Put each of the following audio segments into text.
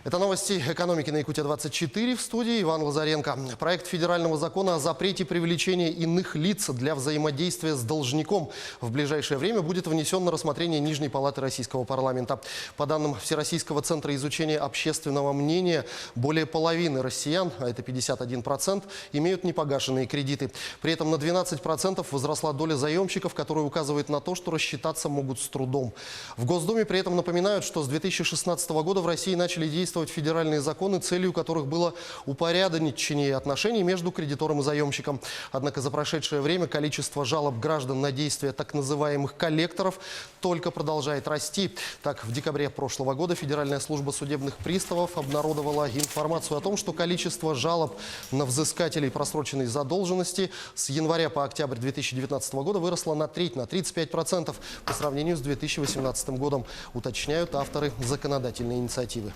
Это новости экономики на Якутия-24, в студии Иван Лазаренко. Проект федерального закона о запрете привлечения иных лиц для взаимодействия с должником в ближайшее время будет внесен на рассмотрение Нижней палаты Российского парламента. По данным Всероссийского центра изучения общественного мнения, более половины россиян, а это 51%, имеют непогашенные кредиты. При этом на 12% возросла доля заемщиков, которая указывает на то, что рассчитаться могут с трудом. В Госдуме при этом напоминают, что с 2016 года в России начали действовать федеральные законы, целью которых было упорядочение отношений между кредитором и заемщиком. Однако за прошедшее время количество жалоб граждан на действия так называемых коллекторов только продолжает расти. Так, в декабре прошлого года Федеральная служба судебных приставов обнародовала информацию о том, что количество жалоб на взыскателей просроченной задолженности с января по октябрь 2019 года выросло на треть, на 35% по сравнению с 2018 годом, уточняют авторы законодательной инициативы.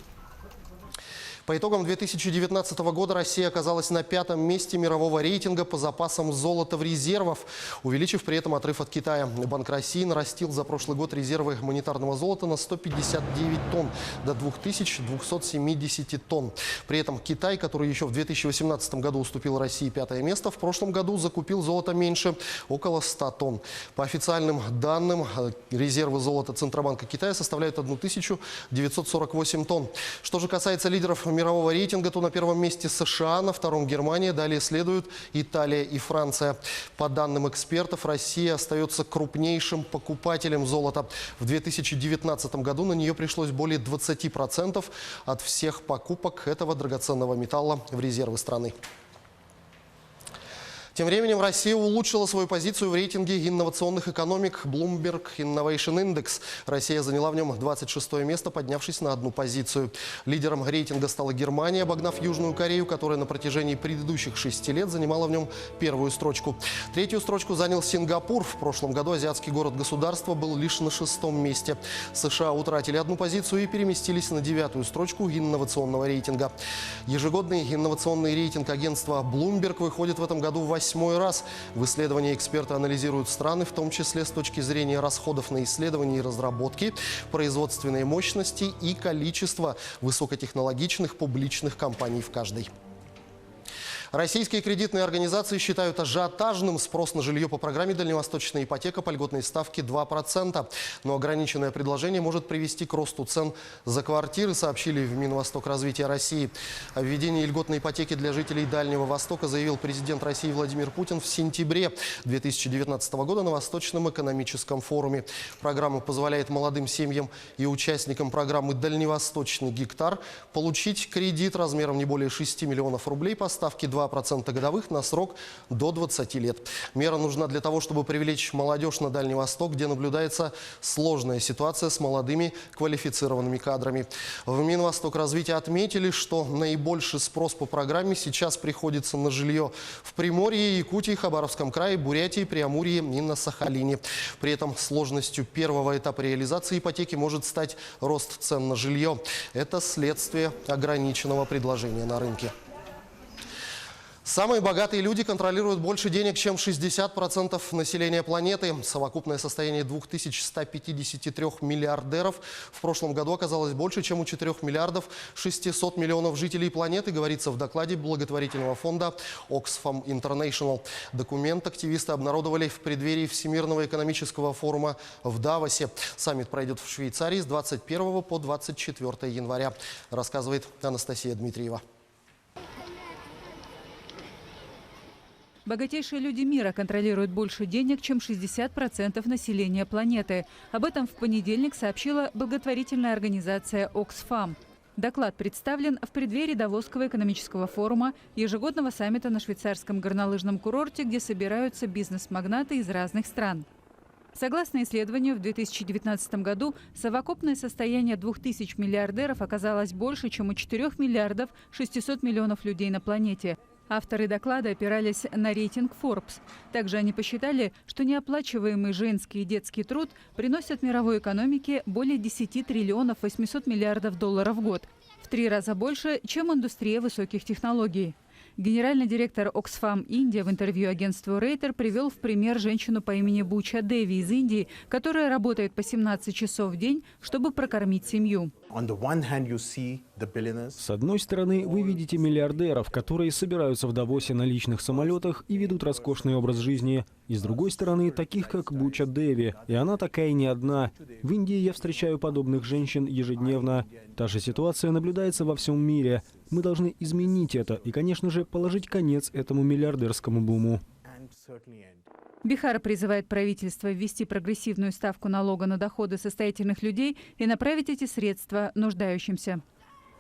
По итогам 2019 года Россия оказалась на 5-м месте мирового рейтинга по запасам золота в резервах, увеличив при этом отрыв от Китая. Банк России нарастил за прошлый год резервы монетарного золота на 159 тонн до 2270 тонн. При этом Китай, который еще в 2018 году уступил России 5-е место, в прошлом году закупил золото меньше, около 100 тонн. По официальным данным, резервы золота Центробанка Китая составляют 1948 тонн. Что же касается лидеров мирового рейтинга, то на первом месте США, на втором Германия, далее следуют Италия и Франция. По данным экспертов, Россия остается крупнейшим покупателем золота. В 2019 году на нее пришлось более 20% от всех покупок этого драгоценного металла в резервы страны. Тем временем Россия улучшила свою позицию в рейтинге инновационных экономик Bloomberg Innovation Index. Россия заняла в нем 26-е место, поднявшись на одну позицию. Лидером рейтинга стала Германия, обогнав Южную Корею, которая на протяжении предыдущих 6 лет занимала в нем первую строчку. Третью строчку занял Сингапур. В прошлом году азиатский город-государство был лишь на 6-м месте. США утратили одну позицию и переместились на 9-ю строчку инновационного рейтинга. Ежегодный инновационный рейтинг агентства Bloomberg выходит в этом году в 8-й раз. В исследовании эксперты анализируют страны, в том числе с точки зрения расходов на исследования и разработки, производственные мощности и количество высокотехнологичных публичных компаний в каждой. Российские кредитные организации считают ажиотажным спрос на жилье по программе «Дальневосточная ипотека» по льготной ставке 2%. Но ограниченное предложение может привести к росту цен за квартиры, сообщили в Минвостокразвития России. О введении льготной ипотеки для жителей Дальнего Востока заявил президент России Владимир Путин в сентябре 2019 года на Восточном экономическом форуме. Программа позволяет молодым семьям и участникам программы «Дальневосточный гектар» получить кредит размером не более 6 миллионов рублей по ставке 2% годовых на срок до 20 лет. Мера нужна для того, чтобы привлечь молодежь на Дальний Восток, где наблюдается сложная ситуация с молодыми квалифицированными кадрами. В Минвостокразвития отметили, что наибольший спрос по программе сейчас приходится на жилье в Приморье, Якутии, Хабаровском крае, Бурятии, Преамурье и на Сахалине. При этом сложностью первого этапа реализации ипотеки может стать рост цен на жилье. Это следствие ограниченного предложения на рынке. Самые богатые люди контролируют больше денег, чем 60% населения планеты. Совокупное состояние 2153 миллиардеров в прошлом году оказалось больше, чем у 4 миллиардов 600 миллионов жителей планеты, говорится в докладе благотворительного фонда Oxfam International. Документ активисты обнародовали в преддверии Всемирного экономического форума в Давосе. Саммит пройдет в Швейцарии с 21 по 24 января, рассказывает Анастасия Дмитриева. Богатейшие люди мира контролируют больше денег, чем 60% населения планеты. Об этом в понедельник сообщила благотворительная организация Oxfam. Доклад представлен в преддверии Давосского экономического форума, ежегодного саммита на швейцарском горнолыжном курорте, где собираются бизнес-магнаты из разных стран. Согласно исследованию, в 2019 году совокупное состояние 2000 миллиардеров оказалось больше, чем у 4 миллиардов 600 миллионов людей на планете. Авторы доклада опирались на рейтинг Forbes. Также они посчитали, что неоплачиваемый женский и детский труд приносит мировой экономике более 10 триллионов 800 миллиардов долларов в год. В 3 раза больше, чем индустрия высоких технологий. Генеральный директор Oxfam Индия в интервью агентству Рейтер привел в пример женщину по имени Буча Деви из Индии, которая работает по 17 часов в день, чтобы прокормить семью. С одной стороны, вы видите миллиардеров, которые собираются в Давосе на личных самолетах и ведут роскошный образ жизни. И с другой стороны, таких как Буча Деви. И она такая не одна. В Индии я встречаю подобных женщин ежедневно. Та же ситуация наблюдается во всем мире. Мы должны изменить это и, конечно же, положить конец этому миллиардерскому буму. Бихар призывает правительство ввести прогрессивную ставку налога на доходы состоятельных людей и направить эти средства нуждающимся.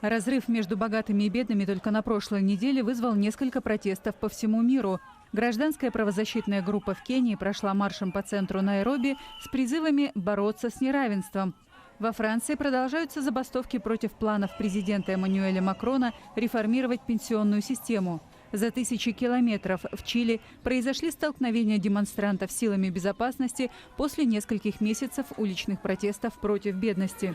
Разрыв между богатыми и бедными только на прошлой неделе вызвал несколько протестов по всему миру. Гражданская правозащитная группа в Кении прошла маршем по центру Найроби с призывами бороться с неравенством. Во Франции продолжаются забастовки против планов президента Эммануэля Макрона реформировать пенсионную систему. За тысячи километров в Чили произошли столкновения демонстрантов с силами безопасности после нескольких месяцев уличных протестов против бедности.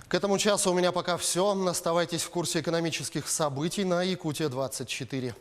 К этому часу у меня пока все. Оставайтесь в курсе экономических событий на Якутия-24.